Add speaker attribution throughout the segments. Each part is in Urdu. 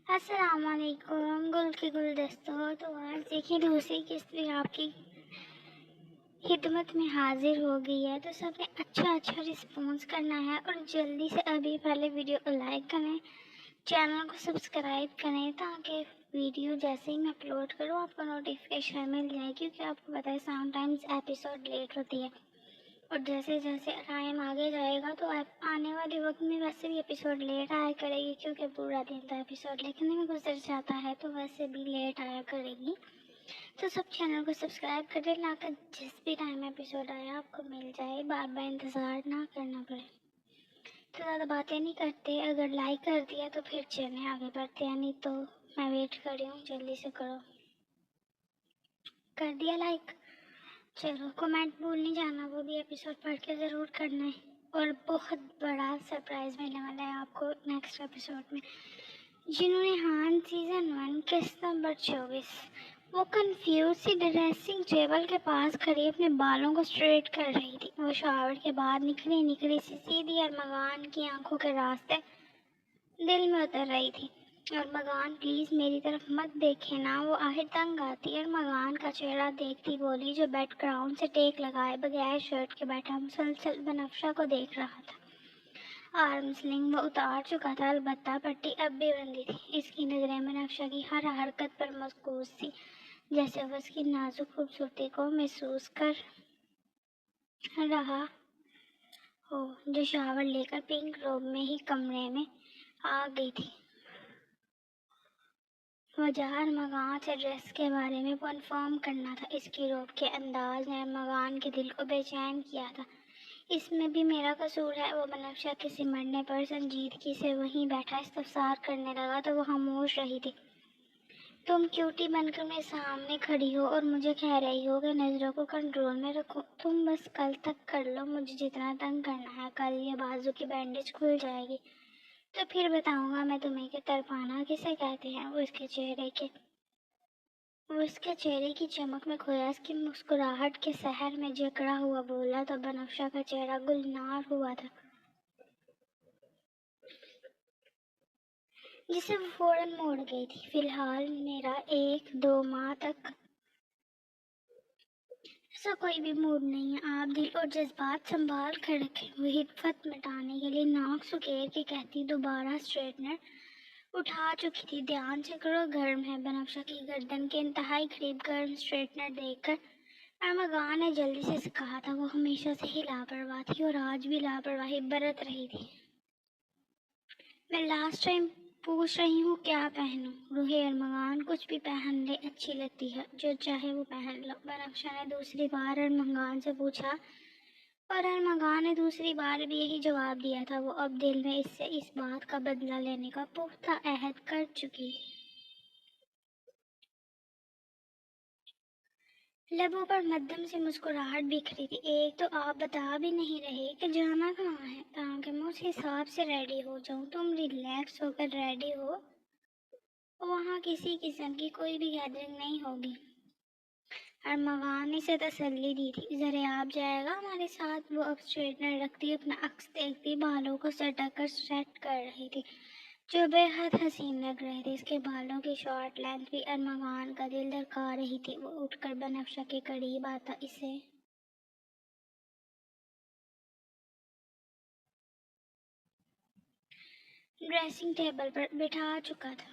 Speaker 1: السلام علیکم گل کے گلدستوں۔ تو آج دیکھیے دوسری قسط بھی آپ کی خدمت میں حاضر ہو گئی ہے۔ تو سب نے اچھا رسپانس کرنا ہے اور جلدی سے ابھی پہلے ویڈیو کو لائک کریں، چینل کو سبسکرائب کریں تاکہ ویڈیو جیسے ہی میں اپلوڈ کروں آپ کو نوٹیفیکیشن مل جائے، کیونکہ آپ کو پتہ ہے سم ٹائمز ایپیسوڈ لیٹ ہوتی ہے اور جیسے جیسے ٹائم آگے جائے گا تو آنے والے وقت میں ویسے بھی ایپیسوڈ لیٹ آیا کرے گی، کیونکہ پورا دن تو ایپیسوڈ لکھنے میں گزر جاتا ہے تو ویسے بھی لیٹ آیا کرے گی۔ تو سب چینل کو سبسکرائب کر لیں تاکہ جس بھی ٹائم ایپیسوڈ آیا آپ کو مل جائے، بار بار انتظار نہ کرنا پڑے۔ تو زیادہ باتیں نہیں کرتے، اگر لائک کر دیا تو پھر چلیں آگے بڑھتے ہیں، نہیں تو میں ویٹ کر رہی ہوں، جلدی سے کرو۔ کر دیا لائک؟ چلو کمنٹ بھول نہیں جانا، وہ بھی ایپیسوڈ پڑھ کے ضرور کرنا ہے، اور بہت بڑا سرپرائز ملنے والا ہے آپ کو نیکسٹ ایپیسوڈ میں۔ جنہوں نے ہان سیزن 1 قسط نمبر 24 وہ کنفیوز سی ڈریسنگ ٹیبل کے پاس کھڑی اپنے بالوں کو اسٹریٹ کر رہی تھی۔ وہ شاور کے بعد نکلی سی سیدھی ارمغان کی آنکھوں کے راستے دل میں اتر رہی تھی۔ ارمغان پلیز میری طرف مت دیکھے نا، وہ آخر تنگ آتی۔ ارمغان کا چہرہ دیکھتی بولی، جو بیک گراؤنڈ سے ٹیک لگائے بغیر شرٹ کے بیٹھا مسلسل بنفشہ کو دیکھ رہا تھا۔ آرم سلنگ وہ اتار چکا تھا، البتہ پٹی اب بھی بندھی تھی۔ اس کی نظریں بنفشہ کی ہر حرکت پر مرکوز تھی، جیسے وہ اس کی نازک خوبصورتی کو محسوس کر رہا ہو، جو شاور لے کر پنک روب میں ہی کمرے میں آ گئی تھی۔ وجہ ارمغان سے ڈریس کے بارے میں کنفرم کرنا تھا۔ اس کی روب کے انداز نے ارمغان کے دل کو بے چین کیا تھا۔ اس میں بھی میرا قصور ہے؟ وہ بنفشہ کے سمٹنے پر سنجیدگی سے وہیں بیٹھا استفسار کرنے لگا تو وہ خاموش رہی تھی۔ تم کیوٹی بن کر میرے سامنے کھڑی ہو اور مجھے کہہ رہی ہو کہ نظروں کو کنٹرول میں رکھو۔ تم بس کل تک کر لو مجھے جتنا تنگ کرنا ہے، کل یہ بازو کی بینڈیج کھل جائے گی تو پھر بتاؤں گا میں تمہیں کہ تڑپانا کسے کہتے ہیں۔ وہ اس کے چہرے کی چمک میں کھویا، اس کی مسکراہٹ کے سحر میں جکڑا ہوا بولا تو بنفشہ کا چہرہ گلنار ہوا تھا، جسے وہ فوراً موڑ گئی تھی۔ فی الحال میرا 1-2 ماہ تک ایسا کوئی بھی موڈ نہیں ہے۔ آپ دل اور جذبات سنبھال کر رکھیں۔ وہ ہدفت مٹانے کے لیے ناک سکیر کے کہتی دوبارہ اسٹریٹنر اٹھا چکی تھی۔ دھیان سے کرو، گرم ہے۔ بنفشہ کی گردن کے انتہائی قریب گرم اسٹریٹنر دیکھ کر ارمغان نے جلدی سے کہا تھا۔ وہ ہمیشہ سے ہی لاپرواہ تھی اور آج بھی لاپرواہی برت رہی تھی۔ میں لاسٹ ٹائم پوچھ رہی ہوں کیا پہنوں؟ روحے ارمغان، کچھ بھی پہن لے، اچھی لگتی ہے، جو چاہے وہ پہن لو۔ بنفشہ نے دوسری بار ارمغان سے پوچھا اور ارمغان نے دوسری بار بھی یہی جواب دیا تھا۔ وہ اب دل میں اس سے اس بات کا بدلہ لینے کا پختہ عہد کر چکی تھی۔ لبوں پر مدھم سی مسکراہٹ بکھری تھی۔ ایک تو آپ بتا بھی نہیں رہے کہ جانا کہاں ہے تاکہ میں اس حساب سے ریڈی ہو جاؤں۔ تم ریلیکس ہو کر ریڈی ہو، وہاں کسی قسم کی کوئی بھی گیدرنگ نہیں ہوگی۔ ارمغان نے اسے تسلی دی تھی۔ زریاب جائے گا ہمارے ساتھ؟ وہ اب اسٹریٹنر رکھتی اپنا عکس دیکھتی بالوں کو سٹک کر سیٹ کر رہی تھی، جو بے حد حسین لگ رہے تھے۔ اس کے بالوں کی شارٹ لینتھ بھی ارمغان کا دل دھڑکا رہی تھی۔ وہ اٹھ کر بنفشہ کے قریب آتا اسے ڈریسنگ ٹیبل پر بٹھا چکا تھا۔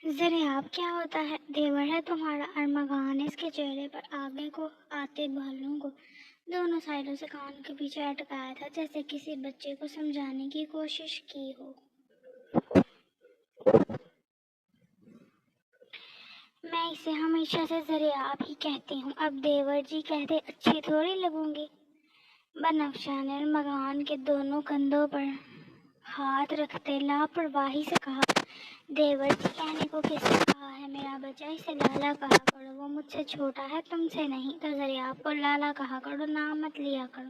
Speaker 1: زریاب کیا ہوتا ہے؟ دیور ہے تمہارا؟ ارمغان نے اس کے چہرے پر آگے کو آتے بالوں کو دونوں سائڈوں سے کان کے پیچھے اٹکایا تھا، جیسے کسی بچے کو سمجھانے کی کوشش کی ہو۔ میں اسے ہمیشہ سے زریاب ہی کہتی ہوں، اب دیور جی کہتے اچھی تھوڑی لگوں گی۔ بنفشہ نے ارمغان کے دونوں کندھوں پر ہاتھ رکھتے لاپرواہی سے کہا، دیور جی کہنے کو کس نے کہا ہے؟ میرا بچہ، اسے لالا کہا کرو، وہ مجھ سے چھوٹا ہے، تم سے نہیں۔ تو زریاب کو لالا کہا کرو، نام مت لیا کرو۔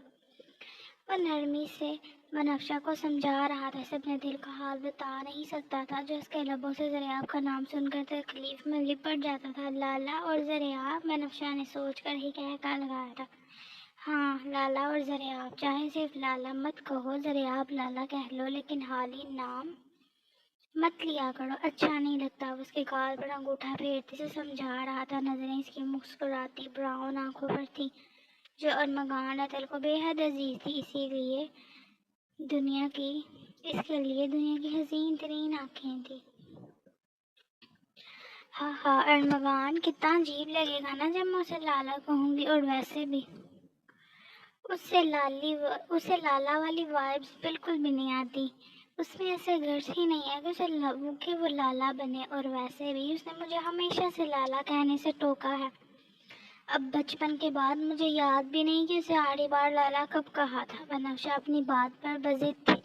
Speaker 1: وہ نرمی سے بنفشہ کو سمجھا رہا تھا، اسے اپنے دل کا حال بتا نہیں سکتا تھا، جو اس کے لبوں سے زریاب کا نام سن کر تکلیف میں لپٹ جاتا تھا۔ لالا اور زریاب، بنفشہ نے سوچ کر ہی کہہ لگایا تھا۔ ہاں لالا اور زریاب، چاہے صرف لالا مت کہو، زریاب لالا کہہ لو، لیکن حالی نام مت لیا کرو، اچھا نہیں لگتا۔ اس کے گال پر انگوٹھا پھیرتے سے سمجھا رہا تھا، نظریں اس کی مسکراتی براؤن آنکھوں پر تھی جو ارمغان رتل کو بے حد عزیز تھی، اس کے لیے دنیا کی حسین ترین آنکھیں تھی۔ ہاں ہاں ارمغان، کتنا عجیب لگے گا نا جب میں اسے لالا کہوں گی، اور ویسے بھی اسے لالا والی وائبس بالکل بھی نہیں آتی، اس میں ایسے غرض ہی نہیں ہے کہ وہ لالا بنے، اور ویسے بھی اس نے مجھے ہمیشہ سے لالا کہنے سے ٹوکا ہے۔ اب بچپن کے بعد مجھے یاد بھی نہیں کہ اسے آخری بار لالا کب کہا تھا۔ بنفشہ اپنی بات پر بضد تھی،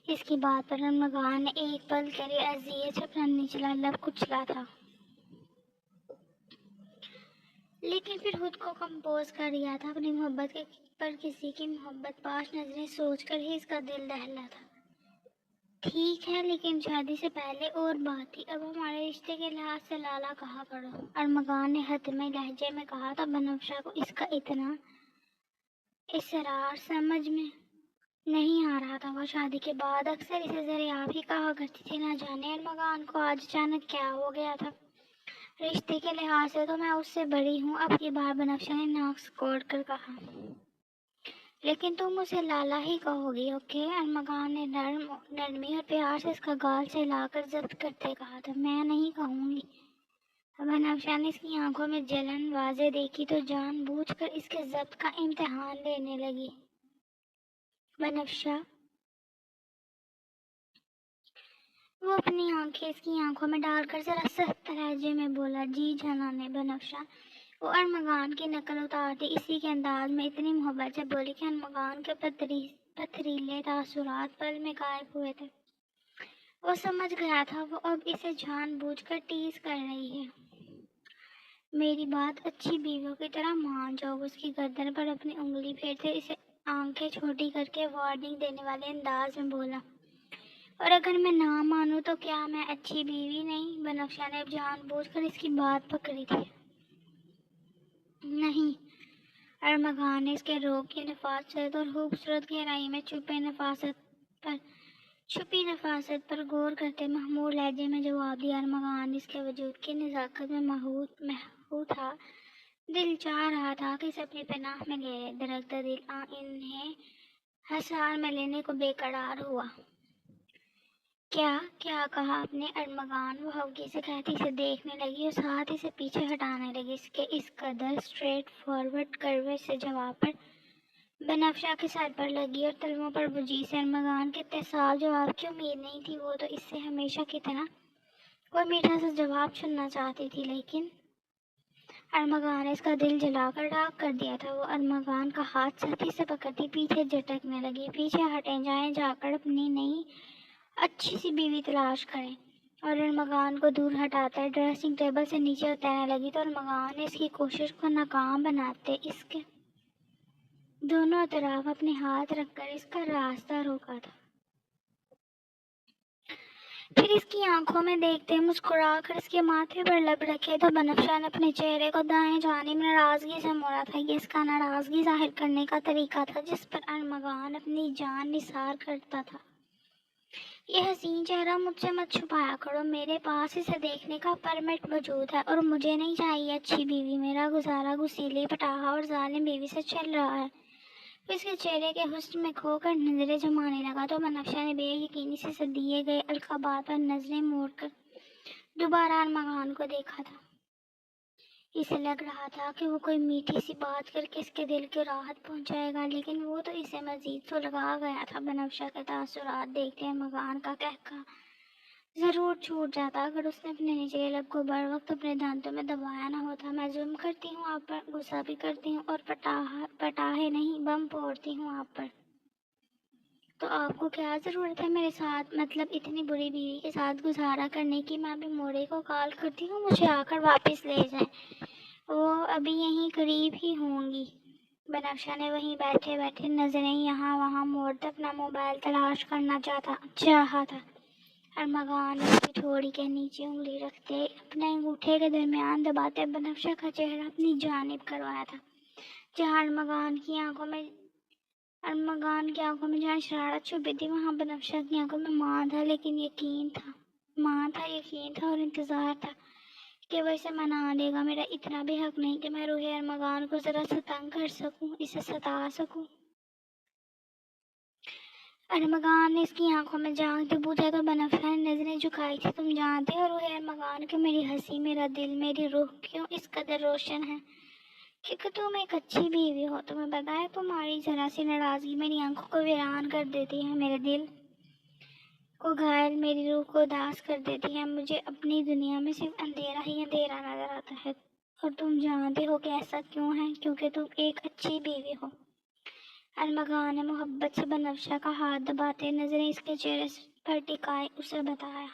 Speaker 1: اس کی بات پر ارمغان نے ایک پل کے لیے اذیت سے اپنا نچلا لب کچلا تھا، لیکن پھر خود کو کمپوز کر لیا تھا۔ اپنی محبت پر کسی کی محبت پاش نظریں سوچ کر ہی اس کا دل دہلا تھا۔ ٹھیک ہے، لیکن شادی سے پہلے اور بات تھی، اب ہمارے رشتے کے لحاظ سے لالا کہا کرو، ارمغان نے حتمی لہجے میں کہا تھا۔ بنفشہ کو اس کا اتنا اصرار سمجھ میں نہیں آ رہا تھا، وہ شادی کے بعد اکثر اسے زریاب ہی کہا کرتی تھی، نہ جانے ارمغان کو آج اچانک کیا ہو گیا تھا۔ رشتے کے لحاظ سے تو میں اس سے بڑی ہوں، اب کی بار بنفشہ نے ناک سکوڑ کر کہا۔ لیکن تم اسے لالا ہی کہو گی، اوکے؟ ارمغان نے نرمی اور پیار سے اس کا گال سہلا کر ضبط کرتے کہا تھا۔ میں نہیں کہوں گی۔ بنفشہ نے اس کی آنکھوں میں جلن واضح دیکھی تو جان بوجھ کر اس کے ضبط کا امتحان لینے لگی۔ بنفشہ، وہ اپنی آنکھیں اس کی آنکھوں میں ڈال کر ذرا سخت لہجے میں بولا۔ جی جناب بنفشہ۔ وہ ارمغان کی نقل اتارتی اسی کے انداز میں اتنی محبت سے بولی کہ ارمغان کے پتھریلے تاثرات پل میں غائب ہوئے تھے۔ وہ سمجھ گیا تھا وہ اب اسے جان بوجھ کر ٹیز کر رہی ہے۔ میری بات اچھی بیویوں کی طرح مان جاؤ۔ وہ اس کی گردن پر اپنی انگلی پھیرتے اسے آنکھیں چھوٹی کر کے وارننگ دینے والے انداز میں بولا۔ اور اگر میں نہ مانوں تو کیا میں اچھی بیوی نہیں؟ بنفشہ نے اب جان بوجھ کر اس کی بات پکڑی تھی۔ نہیں، ارمغان نے اس کے روب کی نفاست اور خوبصورت گہرائی میں چھپی نفاست پر غور کرتے محمور لہجے میں جواب دیا۔ ارمغان اس کے وجود کی نزاکت میں محو تھا، دل چاہ رہا تھا کہ اسے اپنی پناہ میں لے لے۔ درختہ دل انہیں حصار میں لینے کو بے قرار ہوا۔ کیا کہا آپ نے؟ ارمغان، وہ ہوگی سے کہتی اسے دیکھنے لگی اور ساتھ اسے پیچھے ہٹانے لگی۔ اس کے اس قدر اسٹریٹ فارورڈ کروے سے جواب پر بنفشہ کے سر پر لگی اور تلوؤں پر بجھی سے ارمغان کے اتنے صاف جواب کی امید نہیں تھی۔ وہ تو اس سے ہمیشہ کی طرح کوئی میٹھا سا جواب سننا چاہتی تھی، لیکن ارمغان نے اس کا دل جلا کر راکھ کر دیا تھا۔ وہ ارمغان کا ہاتھ سختی سے پکڑتی پیچھے جھٹکنے لگی۔ پیچھے ہٹیں، جائیں جا کر اپنی نئی اچھی سی بیوی تلاش کریں۔ اور ارمغان کو دور ہٹاتے ڈریسنگ ٹیبل سے نیچے اترنے لگی تو ارمغان نے اس کی کوشش کو ناکام بناتے اس کے دونوں اطراف اپنے ہاتھ رکھ کر اس کا راستہ روکا تھا۔ پھر اس کی آنکھوں میں دیکھتے مسکرا کر اس کے ماتھے پر لب رکھے تو بنفشہ نے اپنے چہرے کو دائیں جانب ناراضگی سے موڑا تھا۔ یہ اس کا ناراضگی ظاہر کرنے کا طریقہ تھا جس پر ارمغان اپنی جان نثار کرتا تھا۔ یہ حسین چہرہ مجھ سے مت چھپایا کرو، میرے پاس اسے دیکھنے کا پرمٹ موجود ہے، اور مجھے نہیں چاہیے اچھی بیوی۔ میرا گزارا گسیلی پٹاہا اور ظالم بیوی سے چل رہا ہے۔ اس کے چہرے کے حسن میں کھو کر نظریں جمانے لگا تو بنفشہ نے بے یقینی سے دیے گئے القابات پر نظریں موڑ کر دوبارہ ارمغان کو دیکھا تھا۔ اسے لگ رہا تھا کہ وہ کوئی میٹھی سی بات کر کے اس کے دل کو راحت پہنچائے گا، لیکن وہ تو اسے مزید سلگا گیا تھا۔ بنفشہ کے تاثرات دیکھتے ارمغان کا قہقہا ضرور چھوٹ جاتا اگر اس نے اپنے نچلے لب کو بر وقت اپنے دانتوں میں دبایا نہ ہوتا۔ میں ظلم کرتی ہوں آپ پر، غصہ بھی کرتی ہوں، اور پٹاہے نہیں بم پھوڑتی ہوں آپ پر۔ تو آپ کو کیا ضرورت ہے میرے ساتھ، مطلب اتنی بری بیوی کے ساتھ گزارا کرنے کی؟ میں ابھی موڑے کو کال کرتی ہوں، مجھے آ کر واپس لے جائیں، وہ ابھی یہیں قریب ہی ہوں گی۔ بنفشہ نے وہیں بیٹھے بیٹھے نظریں یہاں وہاں موڑتے اپنا موبائل تلاش کرنا چاہا تھا۔ ارمغان اس کی ٹھوڑی کے نیچے انگلی رکھتے اپنے انگوٹھے کے درمیان دباتے بنفشہ کا چہرہ اپنی جانب کروایا تھا، جہاں ارمغان کی آنکھوں میں ارمغان کی آنکھوں میں جہاں شرارت چھپی تھی وہاں بنفشہ کی آنکھوں میں ماں تھا، لیکن یقین تھا اور انتظار تھا کہ وہ اسے منا دے گا۔ میرا اتنا بھی حق نہیں کہ میں روح ارمغان کو ذرا سا تنگ کر سکوں، اسے ستا سکوں؟ ارمغان نے اس کی آنکھوں میں جھانکتے پوچھا تو بنفشہ نے نظریں جھکائی تھی۔ تم جانتے ہو روح ارمغان کہ میری ہنسی، میرا دل، میری روح کیوں اس قدر روشن ہے؟ کیونکہ تم ایک اچھی بیوی ہو۔ تمہیں پتہ ہے تمہاری ذرا سی ناراضگی میری آنکھوں کو ویران کر دیتی ہے، میرے دل کو گھائل، میری روح کو اداس کر دیتی ہے۔ مجھے اپنی دنیا میں صرف اندھیرا ہی اندھیرا نظر آتا ہے، اور تم جانتے ہو کہ ایسا کیوں ہے؟ کیونکہ تم ایک اچھی بیوی ہو۔ ارمغان نے محبت سے بنفشہ کا ہاتھ دباتے نظریں اس کے چہرے پر ٹکائے اسے بتایا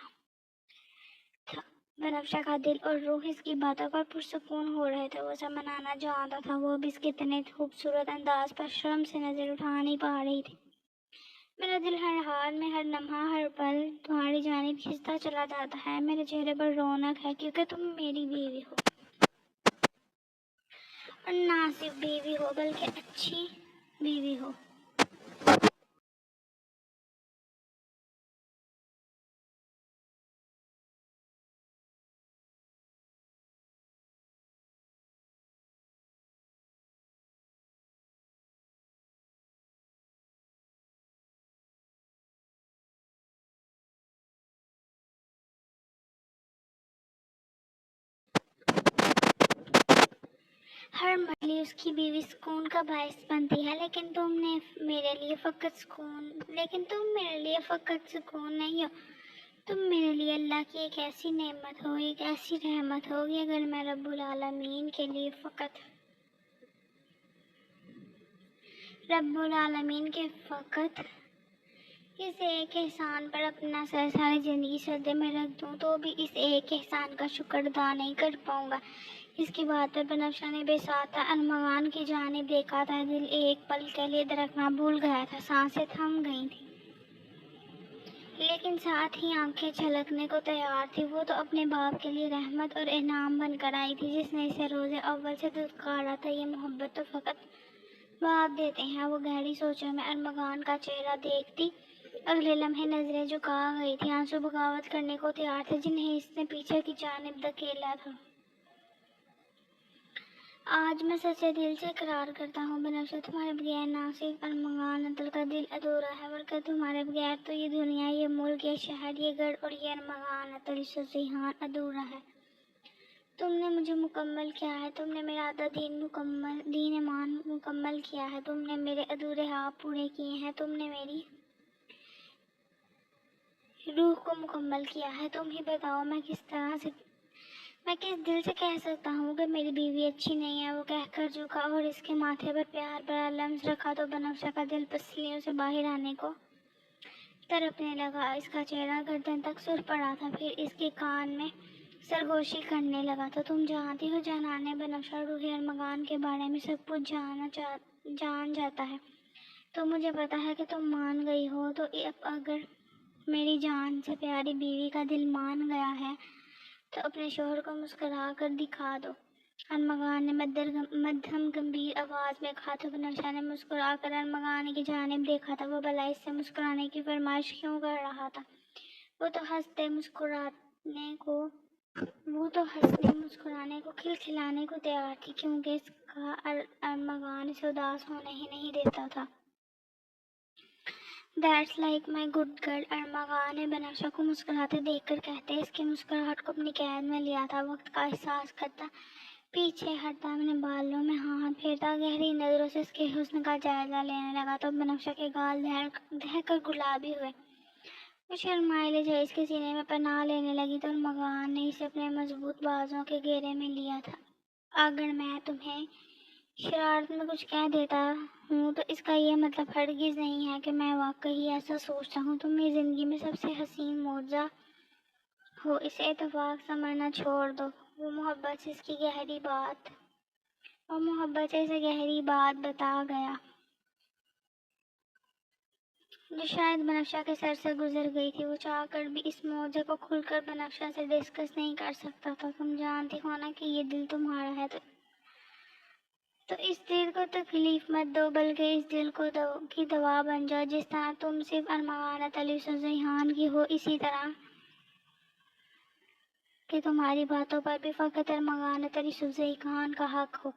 Speaker 1: تھا۔ بنفشہ کا دل اور روح اس کی باتوں پر پرسکون ہو رہے تھے۔ وہ اسے منانا چاہتا تھا، وہ اب اس کے اتنے خوبصورت انداز پر شرم سے نظر اٹھا نہیں پا رہی تھی۔ میرا دل ہر حال میں، ہر لمحہ، ہر پل تمہاری جانب کھنچتا چلا جاتا ہے۔ میرے چہرے پر رونق ہے کیونکہ تم میری بیوی ہو، اور نہ صرف بیوی ہو بلکہ اچھی بیوی ہو۔ ہر مرحلے اس کی بیوی سکون کا باعث بنتی ہے، لیکن تم میرے لیے فقط سکون نہیں ہو، تم میرے لیے اللہ کی ایک ایسی نعمت ہو، ایک ایسی رحمت ہوگی۔ اگر میں رب العالمین کے فقط اس ایک احسان پر اپنا سر ساری زندگی سجدے میں رکھ دوں تو بھی اس ایک احسان کا شکر ادا نہیں کر پاؤں گا۔ اس کی بات پر بنفشہ نے بے ساختہ ارمغان کی جانب دیکھا تھا۔ دل ایک پل کے لیے دھڑکنا بھول گیا تھا، سانسیں تھم گئی تھیں، لیکن ساتھ ہی آنکھیں چھلکنے کو تیار تھی۔ وہ تو اپنے باپ کے لیے رحمت اور انعام بن کر آئی تھی، جس نے اسے روز اول سے دھتکارا تھا۔ یہ محبت تو فقط باپ دیتے ہیں۔ وہ گہری سوچوں میں ارمغان کا چہرہ دیکھتی اگلے لمحے نظریں جھکا گئی تھی۔ آنسو بغاوت کرنے کو تیار تھے جنہیں اس نے پیچھے کی جانب دھکیلا تھا۔ آج میں سچے دل سے اقرار کرتا ہوں بنفشہ، تمہارے بغیر نہ صرف ارمغان عطل کا دل ادھورا ہے بلکہ تمہارے بغیر تو یہ دنیا، یہ ملک، یہ شہر، یہ گھر اور یہ ارمغان عطل ذوالذیحان ادھورا ہے۔ تم نے مجھے مکمل کیا ہے، تم نے میرا آدھا دین ایمان مکمل کیا ہے، تم نے میرے ادھورے خواب پورے کیے ہیں، تم نے میری روح کو مکمل کیا ہے۔ تم ہی بتاؤ میں کس دل سے کہہ سکتا ہوں کہ میری بیوی اچھی نہیں ہے؟ وہ کہہ کر جھکا اور اس کے ماتھے پر پیار بھرا لمس رکھا تو بنفشہ کا دل پسلیوں سے باہر آنے کو تڑپنے لگا۔ اس کا چہرہ گردن تک سرخ پڑا تھا، پھر اس کے کان میں سرگوشی کرنے لگا تھا۔ تم جانتی ہو جانانِ بنفشہ، روح ارمغان کے بارے میں سب کچھ جان جاتا ہے۔ تو مجھے پتا ہے کہ تم مان گئی ہو، تو اب اگر میری جان سے پیاری بیوی کا دل مان گیا ہے تو اپنے شوہر کو مسکرا کر دکھا دو۔ ارمغان نے مدھم گمبھیر آواز میں کہا تو بنفشہ نے مسکرا کر ارمغان کی جانب دیکھا تھا۔ وہ بھلا اس سے مسکرانے کی فرمائش کیوں کر رہا تھا؟ وہ تو ہنستے مسکرانے کو کھلکھلانے کو تیار تھی، کیونکہ اس کا ارمغان اسے اداس ہونے ہی نہیں دیتا تھا۔ That's like my good girl, Armaghan نے بنفشہ کو مسکراتے دیکھ کر کہتے اس کی مسکراہٹ کو اپنی قید میں لیا تھا۔ وقت کا احساس کرتا پیچھے ہٹتا، اپنے بالوں میں ہاتھ پھیرتا، گہری نظروں سے اس کے حسن کا جائزہ لینے لگا تو بنفشہ کے گال دہک کر گلابی ہوئے۔ وہ شرمائے لجے اس کے سینے میں پناہ لینے لگی تو ارمغان نے اسے اپنے مضبوط بازوؤں کے گھیرے میں لیا تھا۔ اگر میں تمہیں شرارت میں کچھ کہہ دیتا ہوں تو اس کا یہ مطلب ہرگز نہیں ہے کہ میں واقعی ایسا سوچتا ہوں۔ تم میری زندگی میں سب سے حسین معجزہ ہو، اسے اتفاق سمجھنا چھوڑ دو۔ وہ محبت سے اسے گہری بات بتا گیا جو شاید بنفشہ کے سر سے گزر گئی تھی۔ وہ چاہ کر بھی اس معجزے کو کھل کر بنفشہ سے ڈسکس نہیں کر سکتا تھا۔ تم جانتی ہو نا کہ یہ دل تمہارا ہے، تو تو اس دل کو تکلیف مت دو، بلکہ اس دل کو کی دوا بن جاؤ. جس طرح تم صرف ارمغانت علی یوسف ریحان کی ہو، اسی طرح کہ تمہاری باتوں پر بھی فقط ارمغانت علی یوسف ریحان کا حق ہو.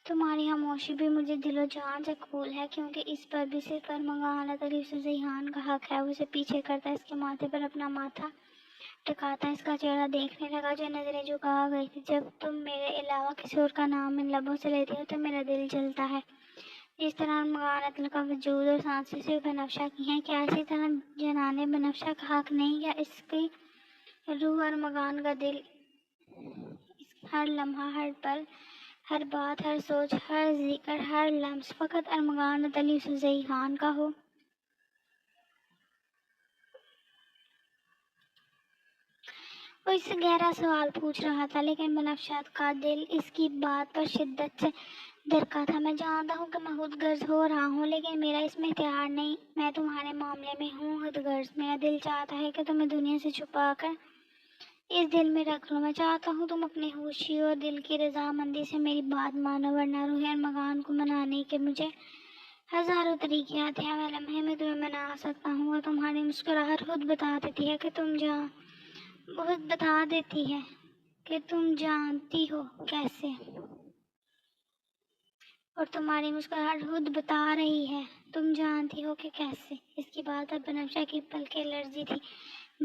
Speaker 1: تمہاری خاموشی بھی مجھے دل و جان سے قبول ہے، کیونکہ اس پر بھی صرف ارمغانت علی یوسف ریحان کا حق ہے. وہ اسے پیچھے کرتا، اس کے ماتھے پر اپنا ماتھا ٹکاتا، اس کا چہرہ دیکھنے لگا جو نظریں جھکا گئی تھی. جب تم میرے علاوہ کسی اور کا نام ان لبوں سے لیتی ہو تو میرا دل جلتا ہے. جس طرح ارمغانت کا وجود اور سانسیں صرف بنفشہ کی ہیں، کیا اسی طرح جنان بنفشہ کا حق نہیں؟ یا اس کی روح ارمغان کا دل ہر لمحہ، ہر پل، ہر بات، ہر سوچ، ہر ذکر، ہر لمس فقط ارمغانت علی یوسف ریحان کا ہو؟ وہ اس سے گہرا سوال پوچھ رہا تھا، لیکن بنفشہ کا دل اس کی بات پر شدت سے درکا تھا. میں جانتا ہوں کہ میں خود غرض ہو رہا ہوں، لیکن میرا اس میں اختیار نہیں. میں تمہارے معاملے میں ہوں خود غرض. میرا دل چاہتا ہے کہ تمہیں دنیا سے چھپا کر اس دل میں رکھ لوں. میں چاہتا ہوں تم اپنی ہوشی اور دل کی رضامندی سے میری بات مانو، ورنہ روح ارمغان کو منانے کے مجھے ہزاروں طریقے آتے ہیں. میں لمحے میں تمہیں منا سکتا ہوں، اور تمہاری مسکراہٹ خود بتا دیتی ہے کہ تم جانتی ہو کیسے. اور تمہاری مسکراہٹ خود بتا رہی ہے تم جانتی ہو کہ کیسے. اس کی بات پر بنفشہ کی پلکیں لرزی تھی،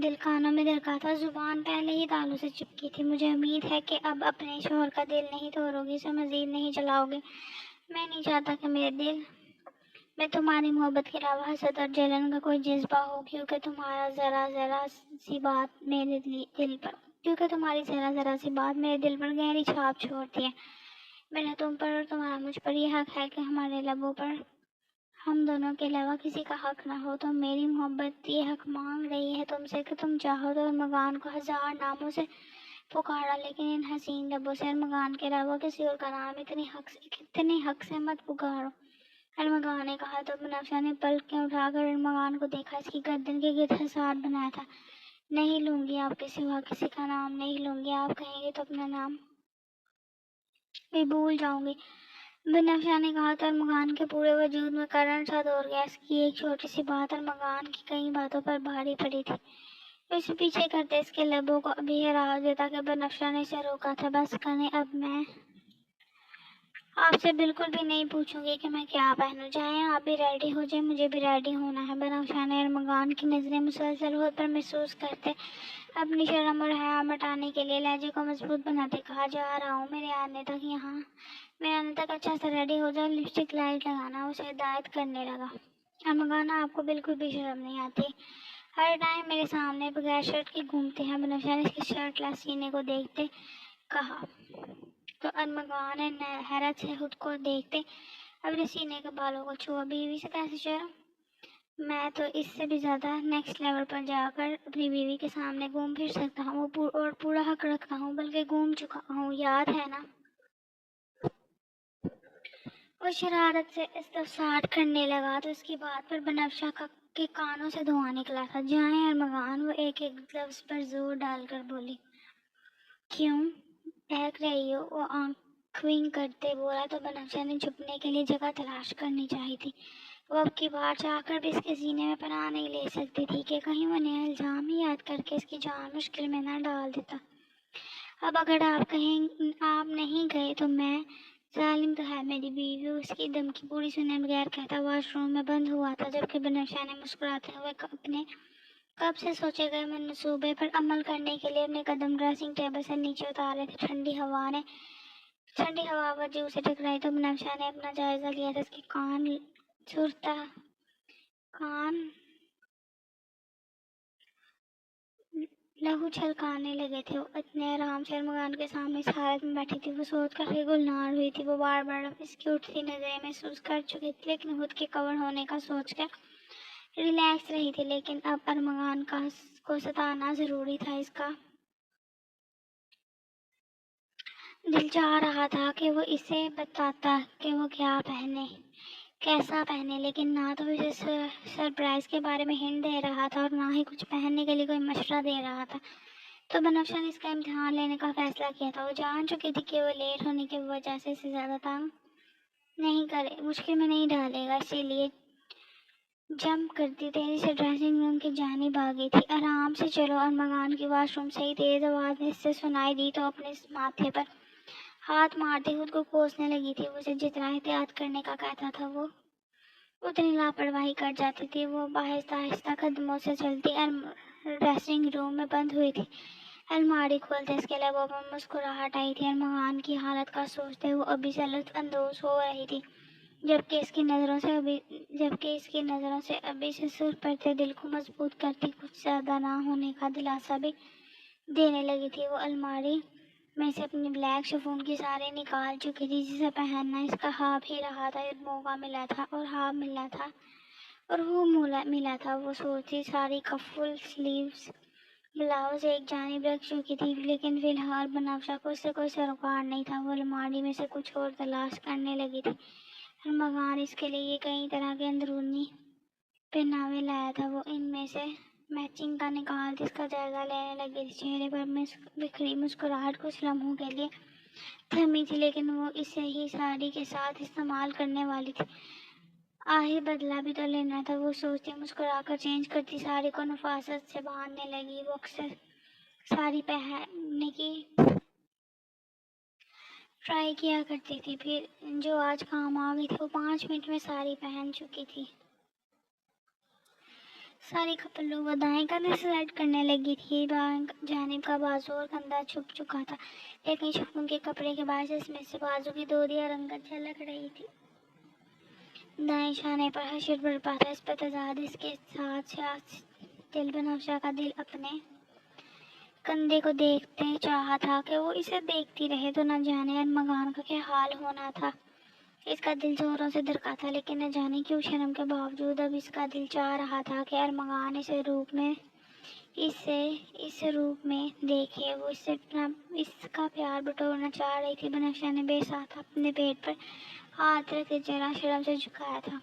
Speaker 1: دل کانوں میں دھڑکا تھا، زبان پہلے ہی تالوں سے چپکی تھی. مجھے امید ہے کہ اب اپنے شوہر کا دل نہیں توڑو گی، اسے مزید نہیں جلاؤ گے. میں نہیں چاہتا کہ میرے دل میں تمہاری محبت کے علاوہ حسد اور جلن کا کوئی جذبہ ہو، کیونکہ تمہاری ذرا سی بات میرے دل پر گہری چھاپ چھوڑتی ہے. میرا تم پر اور تمہارا مجھ پر یہ حق ہے کہ ہمارے لبوں پر ہم دونوں کے علاوہ کسی کا حق نہ ہو. تو میری محبت یہ حق مانگ رہی ہے تم سے کہ تم چاہو تو ارمغان کو ہزار ناموں سے پکارا، لیکن ان حسین لبوں سے ارمغان کے علاوہ کسی اور کا نام اتنے حق سے مت پکارو. ارمغان نے کہا تو بنفشہ نے پلکیں اٹھا کر ارمغان کو دیکھا. اس کی گردن کے گرد حصار بنایا تھا. نہیں لوں گی آپ کے سوا کسی کا نام، نہیں لوں گی. آپ کہیں گے تو اپنا نام بھی بھول جاؤں گی. بنفشہ نے کہا تو ارمغان کے پورے وجود میں کرنٹ سا دوڑ گیا. اس کی ایک چھوٹی سی بات ارمغان کی کئی باتوں پر بھاری پڑی تھی. اسے پیچھے کرتے اس کے لبوں کو ابھی یہ راز دیتا کہ بنفشہ نے اسے روکا تھا. بس کریں، اب میں آپ سے بالکل بھی نہیں پوچھوں گی کہ میں کیا پہنوں. جائیں، آپ بھی ریڈی ہو جائیں، مجھے بھی ریڈی ہونا ہے. بنفشہ نے ارمغان کی نظریں مسلسل ہوٹ پر محسوس کرتے اپنی شرم اور حیا مٹانے کے لیے لہجے کو مضبوط بناتے کہا، جا رہا ہوں. میرے آنے تک اچھا سے ریڈی ہو جاؤ، لپسٹک لائٹ لگانا. اسے ہدایت کرنے لگا. ارمغان، آپ کو بالکل بھی شرم نہیں آتی؟ ہر ٹائم میرے سامنے بغیر شرٹ کے گھومتے ہیں. بنفشہ نے اس کی شرٹ لیس سینے کو دیکھتے کہا. تو ارمغان نے حیرت سے خود کو دیکھتے اپنے سینے کے بالوں کو چھوا. بیوی سے کیسے شرم؟ میں تو اس سے بھی زیادہ نیکسٹ لیول پر جا کر اپنی بیوی کے سامنے گھوم پھر سکتا ہوں اور پورا حق رکھتا ہوں، بلکہ گھوم چکا ہوں. یاد ہے نا؟ وہ شرارت سے استفسار کرنے لگا تو اس کی بات پر بنفشہ کے کانوں سے دھواں نکلا تھا. جائیں ارمغان، وہ ایک لفظ پر زور ڈال کر بولی. کیوں بہک رہی ہو؟ وہ آنکھ ونک کرتے بولا. تو بنفشہ نے چھپنے کے لیے جگہ تلاش کرنی چاہی تھی. وہ اب کی بار چاہ کر بھی اس کے سینے میں پناہ نہیں لے سکتی تھی کہ کہیں وہ نیا الزام ہی یاد کر کے اس کی جان مشکل میں نہ ڈال دیتا. اب اگر آپ نہیں گئے تو میں ظالم تو ہے میری بیوی. اس کی دھمکی پوری سنے بغیر کہتا واش روم میں بند ہوا تھا، جبکہ بنفشہ نے مسکراتے ہوئے اپنے کب سے سوچے گئے منصوبے پر عمل کرنے کے لیے اپنے قدم ڈریسنگ ٹیبل سے نیچے اتارے تھے. ٹھنڈی ہوا وجہ سے ٹکرائی تو بنفشہ نے اپنا جائزہ لیا تھا. اس کے کان لہو چھلکانے لگے تھے. وہ اتنے آرام سے ارمغان کے سامنے اس حالت میں بیٹھی تھی. وہ سوچ کر ہی گلنار ہوئی تھی. وہ بار بار اس کی اٹھتی نظریں محسوس کر چکی تھی، لیکن خود کے کور ہونے کا سوچ کر ریلیکس رہی تھی. لیکن اب ارمغان کو ستانا ضروری تھا. اس کا دل چاہ رہا تھا کہ وہ اسے بتاتا کہ وہ کیسا پہنے، لیکن نہ تو اسے سرپرائز کے بارے میں ہنٹ دے رہا تھا اور نہ ہی کچھ پہننے کے لیے کوئی مشورہ دے رہا تھا. تو بنفشہ نے اس کا امتحان لینے کا فیصلہ کیا تھا. وہ جان چکی تھی کہ وہ لیٹ ہونے کی وجہ سے اسے زیادہ تنگ نہیں کرے مشکل میں نہیں ڈالے گا، اسی لیے جمپ کرتی تیزی سے ڈریسنگ روم کی جانب آگئی تھی۔ آرام سے چلو، ارمغان کی واش روم سے ہی تیز آواز نے اس سے سنائی دی تو اپنے ماتھے پر ہاتھ مارتے خود کو کوسنے لگی تھی۔ اسے جتنا احتیاط کرنے کا کہتا تھا وہ اتنی لاپرواہی کر جاتی تھی۔ وہ آہستہ آہستہ قدموں سے چلتی ڈریسنگ روم میں بند ہوئی تھی۔ الماری کھولتے اس کے لبوں پر مسکراہٹ آئی تھی۔ ارمغان کی حالت کا سوچتے وہ ابھی سے لطف اندوز ہو رہی تھی، جبکہ اس کی نظروں سے ابھی سے سر پڑتے دل کو مضبوط کرتی کچھ زیادہ نہ ہونے کا دلاسا بھی دینے لگی تھی۔ وہ الماری میں سے اپنی بلیک شفون کی ساری نکال چکی تھی، جسے پہننا اس کا خواب ہی رہا تھا۔ موقع ملا تھا اور خواب ملا تھا۔ وہ سوچتی ساری کف فل سلیوز بلاؤز ایک جانب رکھ چکی تھی، لیکن فی الحال بنفشہ کو اس سے کوئی سروکار نہیں تھا۔ وہ الماری میں سے کچھ اور تلاش کرنے لگی تھی۔ ارمغان اس کے لیے کئی طرح کے اندرونی پہناوے لایا تھا۔ وہ ان میں سے میچنگ کا نکالتی اس کا جائزہ لینے لگی تھی۔ چہرے پر بکھری مسکراہٹ کچھ لمحوں کے لیے تھمی تھی، لیکن وہ اسے ہی ساڑی کے ساتھ استعمال کرنے والی تھی۔ آخر بدلہ بھی تو لینا تھا، وہ سوچتی مسکرا کر چینج کرتی ساڑی کو نفاست سے باندھنے لگی۔ وہ اکثر ساڑی پہننے کی ٹرائی کیا کرتی تھی، پھر جو آج کام آ گئی تھی وہ 5 منٹ میں ساڑی پہن چکی تھی۔ ساڑی کا پلو وہ دائیں کندھے سے سیٹ کرنے لگی تھی۔ بائیں جانب کا بازو اور کندھا چھپ چکا تھا، لیکن شفون کے کپڑے کے باعث اس میں سے بازو کی دودیا رنگت جھلک رہی تھی۔ دائیں شانے پر حشر برپا تھا، اس پر تضاد اس کے ساتھ سیاہ دل بنفشہ کا دل اپنے کندھے کو دیکھتے چاہا تھا کہ وہ اسے دیکھتی رہے تو نہ جانے ارمغان کا کیا حال ہونا تھا۔ اس کا دل زوروں سے دھڑکا تھا، لیکن نہ جانے کیوں شرم کے باوجود اب اس کا دل چاہ رہا تھا کہ ارمغان اسے اس روپ میں دیکھے۔ وہ اس کا پیار بٹورنا چاہ رہی تھی۔ بنفشہ نے بے ساختہ اپنے پیٹ پر ہاتھ رکھ کے چہرہ شرم سے جھکایا تھا،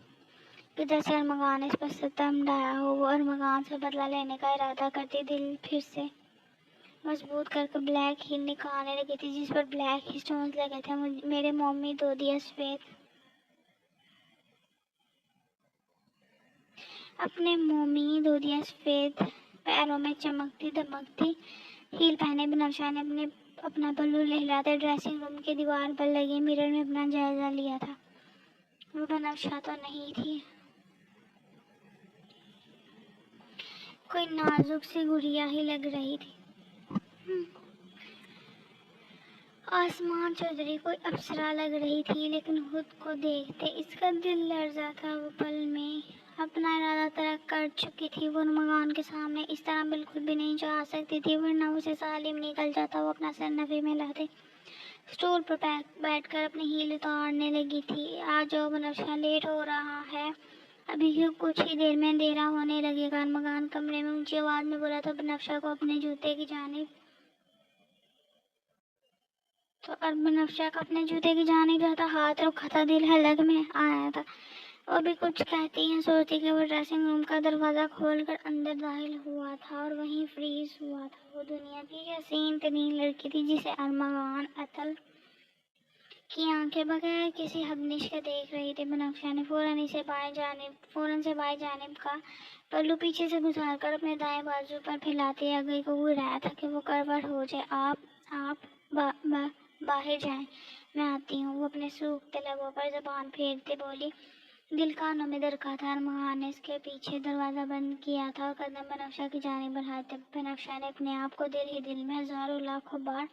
Speaker 1: کدھر سے ارمغان اس پر ستم ڈھایا ہو۔ وہ ارمغان سے بدلہ لینے کا ارادہ کرتی دل پھر سے مضبوط کر کے بلیک ہیل نکالنے لگی تھی، جس پر بلیک ہی سٹونز لگے تھے۔ میرے مومی دودیا سفید اپنے مومی دودیا سفید پیروں میں چمکتی دمکتی ہیل پہنے بنفشہ نے اپنا پلو لہلاتے ڈریسنگ روم کی دیوار پر لگے مرر میں اپنا جائزہ لیا تھا۔ وہ بنفشہ تو نہیں تھی، کوئی نازک سی گڑیا ہی لگ رہی تھی۔ آسمان چودھری کوئی اپسرا لگ رہی تھی، لیکن خود کو دیکھتے اس کا دل لرزا تھا۔ وہ پل میں اپنا ارادہ ترک کر چکی تھی۔ وہ ارمغان کے سامنے اس طرح بالکل بھی نہیں چاہ سکتی تھی، ورنہ اسے سالم نکل جاتا۔ وہ اپنا سر نفی میں لاتے اسٹول پر بیٹھ کر اپنی ہیل اتارنے لگی تھی۔ آ جاؤ بنفشہ، لیٹ ہو رہا ہے، ابھی کچھ ہی دیر میں اندھیرا ہونے لگے گا، ارمغان کمرے میں اونچی آواز میں بولا تو بنفشہ کا اپنے جوتے کی جانب رہتا ہاتھ رکھا تھا، دل حلق میں آیا تھا۔ وہ بھی کچھ کہتی ہیں سوچتی کہ وہ ڈریسنگ روم کا دروازہ کھول کر اندر داخل ہوا تھا اور وہیں فریز ہوا تھا۔ وہ دنیا کی حسین ترین لڑکی تھی جسے ارمغان عطل کی آنکھیں بغیر کسی حبنش کے دیکھ رہی تھی۔ بنفشہ نے فوراً سے بائیں جانب کا پلو پیچھے سے گزار کر اپنے دائیں بازو پر پھیلاتے آگے کو گرایا تھا کہ وہ کروٹ ہو جائے۔ آپ باہر جائیں، میں آتی ہوں، وہ اپنے سوکھتے لبوں پر زبان پھیرتے بولی۔ دل کانوں میں دھڑکا تھا۔ ارمغان نے اس کے پیچھے دروازہ بند کیا تھا اور قدم بنفشہ کی جانب بڑھائے تھے۔ بنفشہ نے اپنے آپ کو دل ہی دل میں ہزاروں لاکھوں بار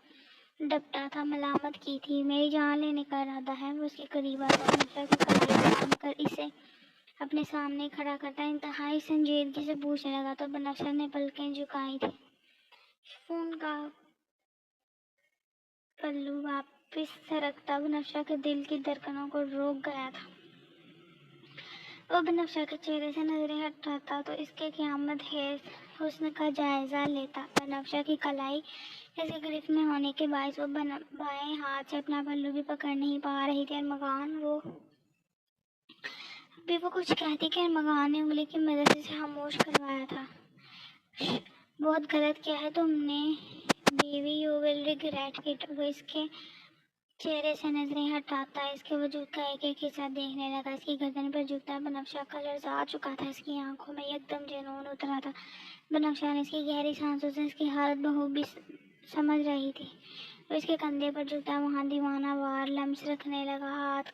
Speaker 1: ڈپٹا تھا، ملامت کی تھی۔ میری جان لینے کا ارادہ ہے۔ وہ اس کے قریب آیا، بنفشہ کی کلائی تھام کر اسے اپنے سامنے کھڑا کرتا انتہائی سنجیدگی سے پوچھنے لگا تو بنفشہ نے پلکیں جھکائی تھی۔ شفون کا پلو واپس سرکتا بنفشہ کے دل کی دھڑکنوں کو روک گیا تھا۔ وہ بنفشہ کے چہرے سے نظریں ہٹاتا تو اس کے قیامت خیز حسن کا جائزہ لیتا۔ بنفشہ کی کلائی اس کی گرفت میں ہونے کے باعث وہ بائیں ہاتھ سے اپنا پلو بھی پکڑ نہیں پا رہی تھی۔ ابھی وہ کچھ کہتی کہ ارمغان نے انگلی کی مدد سے اسے خاموش کروایا تھا۔ بہت غلط کیا ہے تم نے بیوی، یو ول ریگریٹ اٹ۔ وہ اس کے چہرے سے نظریں ہٹاتا اس کے وجود کا ایک ایک حصہ دیکھنے لگا. اس کی گردن پر جھکتا بنفشہ کا لرزا چکا تھا. اس کی آنکھوں میں یکدم جنون اترا تھا. بنفشہ نے اس کی گہری سانسوں سے اس کی حالت بخوبی سمجھ رہی تھی. وہ اس کے کندھے پر جھکتا وہاں دیوانہ وار لمس رکھنے لگا. ہاتھ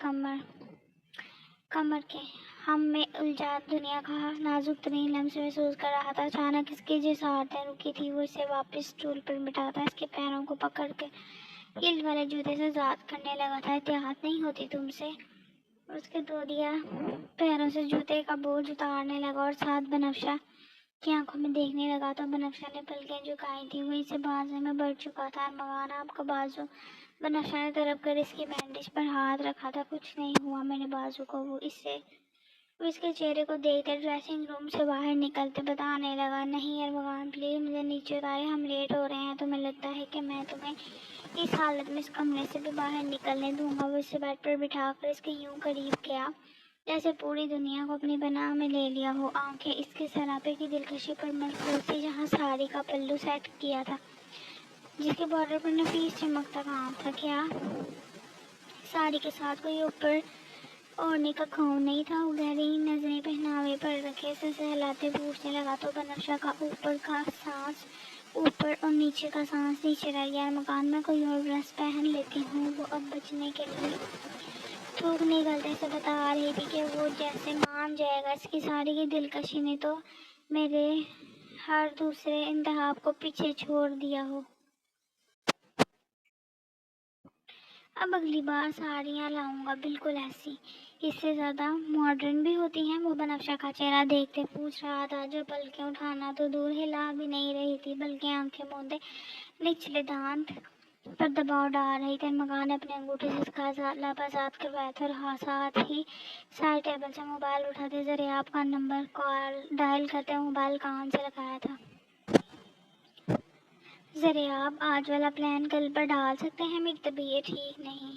Speaker 1: کمر کے ہم میں الجھا دنیا کا نازک ترین لمس محسوس کر رہا تھا. اچانک اس کی جس عورتیں رکی تھی وہ اسے واپس اسٹول پر بٹھاتا اس کے پیروں کو پکڑ کے ہیل والے جوتے سے ذات کرنے لگا تھا. احتیاط نہیں ہوتی تم سے؟ اس کے دودیا پیروں سے جوتے کا بوجھ اتارنے لگا اور ساتھ بنفشہ کی آنکھوں میں دیکھنے لگا تو بنفشہ نے پلکیں جھکائی تھی. وہ اسے بازو میں بڑھ چکا تھا. ارمغان آپ کا بازو. بنفشہ نے طرف کر اس کی بینڈیج پر ہاتھ رکھا تھا. کچھ نہیں ہوا میرے بازو کو. وہ اس کے چہرے کو دیکھتے ڈریسنگ روم سے باہر نکلتے بتانے لگا. نہیں ارمغان پلیز مجھے نیچے اتارے, ہم لیٹ ہو رہے ہیں. تمہیں لگتا ہے کہ میں تمہیں اس حالت میں اس کمرے سے بھی باہر نکلنے دوں گا؟ وہ اسے بیڈ پر بٹھا کر اس کے یوں قریب گیا جیسے پوری دنیا کو اپنی پناہ میں لے لیا ہو. آنکھیں اس کے سراپے کی دلکشی پر مرکوز تھی جہاں ساڑی کا پلو سیٹ کیا تھا جس کے بارڈر پر نفیس چمکتا کام تھا. کیا ساڑی کے ساتھ کوئی اوپر اوڑھنے کا گاؤن نہیں تھا؟ وہ گہری نظریں پہناوے پر رکھے اسے سہلاتے پوچھنے لگا تو بنفشہ کا اوپر کا سانس اوپر اور نیچے کا سانس نیچے رہ گیا. مکان میں کوئی اور ڈریس پہن لیتی ہوں. وہ اب بچنے کے لیے تھوک نکلتے سے بتا رہی تھی کہ وہ جیسے مان جائے گا. اس کی ساڑی کی دلکشی نے تو میرے ہر دوسرے انتخاب کو پیچھے چھوڑ دیا ہو. اب اگلی بار ساڑیاں لاؤں گا بالکل ایسی, اس سے زیادہ ماڈرن بھی ہوتی ہیں. وہ بنفشہ کا چہرہ دیکھتے پوچھ رہا تھا جو پلکیں اٹھانا تو دور ہلا بھی نہیں رہی تھی بلکہ آنکھیں موندے نچلے دانت پر دباؤ ڈال رہی تھی. ارمغان نے اپنے انگوٹھے سے اس کا لباسات کروایا تھا اور ساتھ ہی سائڈ ٹیبل سے موبائل اٹھاتے ذریعہ کا نمبر ڈائل کرتے موبائل کان سے لگایا تھا. ذریعہ آج والا پلان کل پر ڈال سکتے ہیں, میری طبیعت ٹھیک نہیں.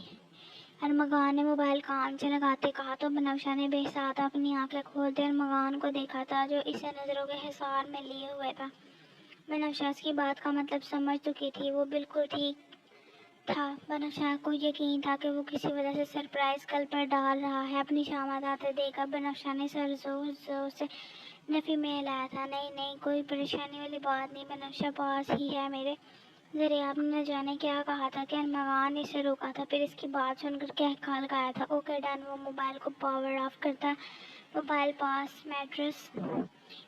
Speaker 1: ارمغان نے موبائل کان سے لگاتے کہا تو بنفشہ نے بے ساتھ اپنی آنکھیں کھولتے ارمغان کو دیکھا تھا جو اسے نظروں کے حصار میں لیے ہوئے تھا. بنفشہ اس کی بات کا مطلب سمجھ چکی تھی. وہ بالکل ٹھیک تھا. بنفشہ کو یقین تھا کہ وہ کسی وجہ سے سرپرائز کل پر ڈال رہا ہے. اپنی شامت آتے دیکھ کر بنفشہ نے سر زور سے نفی میں ہلایا تھا. نہیں کوئی پریشانی والی بات نہیں, بنفشہ پاس ہی ہے میرے. ذریعہ نے نہ جانے کیا کہا تھا کہ ارمغان نے اسے روکا تھا, پھر اس کی بات سن کر کہہ لگایا تھا. Okay done. وہ موبائل کو پاور آف کرتا موبائل پاس میٹرس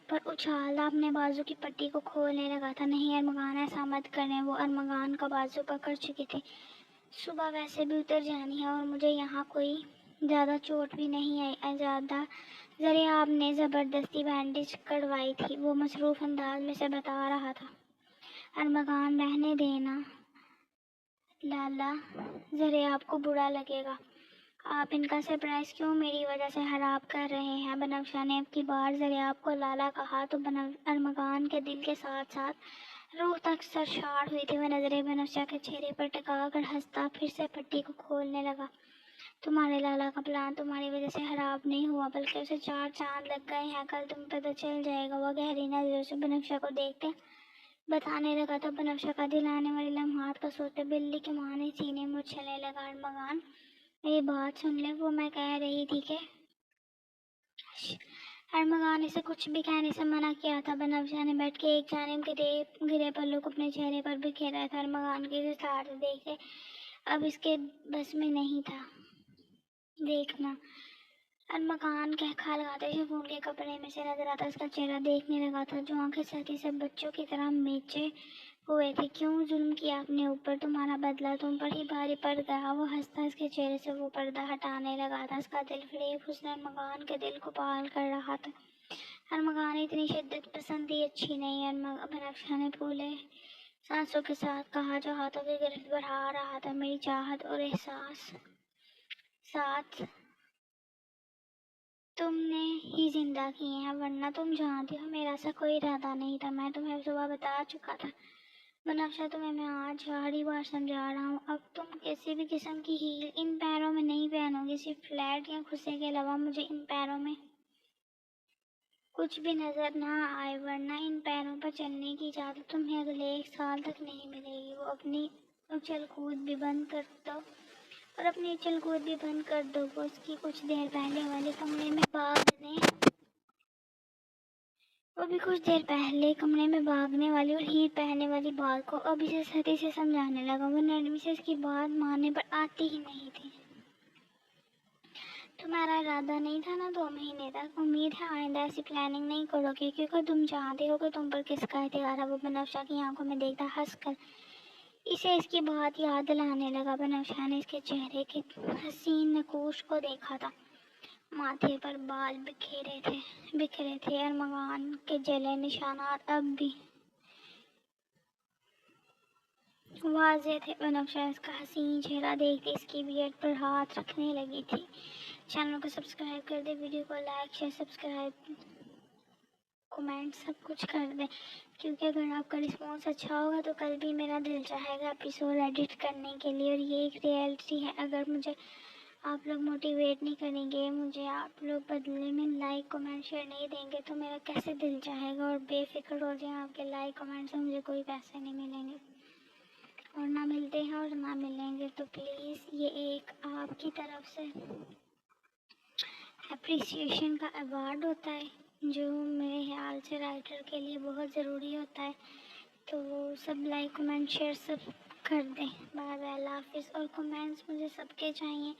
Speaker 1: پر اچھالا اپنے بازو کی پٹی کو کھولنے لگا تھا. نہیں ارمغان ایسا مت کریں. وہ ارمغان کا بازو پکڑ چکی تھی. صبح ویسے بھی اتر جانی ہے اور مجھے یہاں کوئی زیادہ چوٹ بھی نہیں آئی. ذریعہ نے زبردستی بینڈیج کڑوائی تھی. وہ مصروف انداز میں سے بتا رہا تھا. ارمغان رہنے دینا لالا, ذریعہ آپ کو برا لگے گا. آپ ان کا سرپرائز کیوں میری وجہ سے خراب کر رہے ہیں؟ بنفشہ نے اب کی بار ذریعہ کو لالا کہا تو ارمغان کے دل کے ساتھ ساتھ روح تک سرشار ہوئی تھی. وہ نظریں بنفشہ کے چہرے پر ٹکا کر ہنستا پھر سے پٹی کو کھولنے لگا. تمہارے لالا کا پلان تمہاری وجہ سے خراب نہیں ہوا بلکہ اسے 4 چاند لگ گئے ہیں. کل تمہیں پتہ چل جائے گا. وہ گہری نظروں سے بنفشہ کو دیکھتے بتانے لگا تو بنفشہ کا دل آنے والے لمحات کا سوچتے بلی کے معنی سینے میں اچھلنے لگا. ارمغان میری بات سن لے. وہ میں کہہ رہی تھی کہ ارمغان نے اسے کچھ بھی کہنے سے منع کیا تھا. بنفشہ نے بیٹھ کے ایک جانب گرے پلوں کو اپنے چہرے پر بکھیرا تھا. ارمغان کی وسعت دیکھتے اب اس کے بس میں نہیں تھا دیکھنا. ارمغان کہا لگاتے شفون کے کپڑے میں سے نظر آتا اس کا چہرہ دیکھنے لگا تھا جو آنکھیں سختی سے بچوں کی طرح میچے ہوئے تھے. کیوں ظلم کیا اپنے اوپر؟ تمہارا بدلہ تم پر ہی بھاری پڑ گیا. وہ ہنستا اس کے چہرے سے وہ پردہ ہٹانے لگا تھا. اس کا دل فریب حسن ارمغان کے دل کو پال کر رہا تھا. ارمغان اتنی شدت پسندی اچھی نہیں. بنفشہ نے پھولے سانسوں کے ساتھ کہا جو ہاتھوں کی گرفت بڑھا رہا تھا. میری چاہت اور احساس ساتھ تم نے ہی زندہ کیے ہیں ورنہ تم جانتی ہو میرا ایسا کوئی ارادہ نہیں تھا. میں تمہیں صبح بتا چکا تھا. بنفشہ تمہیں میں آج آخری بار سمجھا رہا ہوں. اب تم کسی بھی قسم کی ہیل ان پیروں میں نہیں پہنو گی. صرف فلیٹ یا کھسے کے علاوہ مجھے ان پیروں میں کچھ بھی نظر نہ آئے ورنہ ان پیروں پر چلنے کی اجازت تمہیں اگلے 1 سال تک نہیں ملے گی. وہ اپنی اچھل کود بھی بند کر دو اور اپنی چل کود بھی بند کر دو. وہ اس کی کچھ دیر پہلے والے کمرے میں بھاگنے والی اور ہیر پہننے والی بات کو اب اسے سختی سے سمجھانے لگا. وہ نرمی سے اس کی بات ماننے پر آتی ہی نہیں تھی. تمہارا ارادہ نہیں تھا نا 2 مہینے تک. امید ہے آئندہ ایسی پلاننگ نہیں کرو گے کیونکہ تم جانتے ہو کہ تم پر کس کا اعتبار ہے. وہ بنفشہ کی آنکھوں میں دیکھتا ہنس کر اسے اس کی بات یاد دلانے لگا. بنفشہ نے اس کے چہرے کے حسین نقوش کو دیکھا تھا. ماتھے پر بال بکھرے تھے اور مکان کے جلے نشانات اب بھی واضح تھے. بنفشہ اس کا حسین چہرہ دیکھتے اس کی بیئرڈ پر ہاتھ رکھنے لگی تھی. چینل کو سبسکرائب کر دیں, ویڈیو کو لائک شیئر سبسکرائب کمنٹ سب کچھ کر دیں, کیونکہ اگر آپ کا رسپانس اچھا ہوگا تو کل بھی میرا دل چاہے گا ایپیسوڈ ایڈٹ کرنے کے لیے. اور یہ ایک ریئلٹی ہے, اگر مجھے آپ لوگ موٹیویٹ نہیں کریں گے, مجھے آپ لوگ بدلے میں لائک کمنٹ شیئر نہیں دیں گے تو میرا کیسے دل چاہے گا. اور بے فکر ہو جائیں, آپ کے لائک کمنٹ سے مجھے کوئی پیسے نہیں ملیں گے اور نہ ملتے ہیں اور نہ ملیں گے. تو پلیز یہ ایک آپ کی طرف سے اپریسیشن کا ایوارڈ ہوتا ہے جو میرے خیال سے رائٹر کے لیے بہت ضروری ہوتا ہے. تو سب لائک کمنٹ شیئر سب کر دیں. بائے بائے, اللہ حافظ. اور کمنٹس مجھے سب کے چاہیے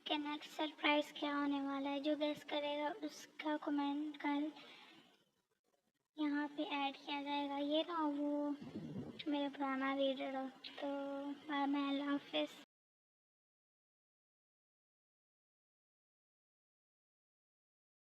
Speaker 1: کہ نیکسٹ سرپرائز کیا ہونے والا ہے. جو گیس کرے گا اس کا کمنٹ کل یہاں پہ ایڈ کیا جائے گا. یہ نا وہ میرا پرانا ریڈر ہو. تو بائے بائے, اللہ حافظ.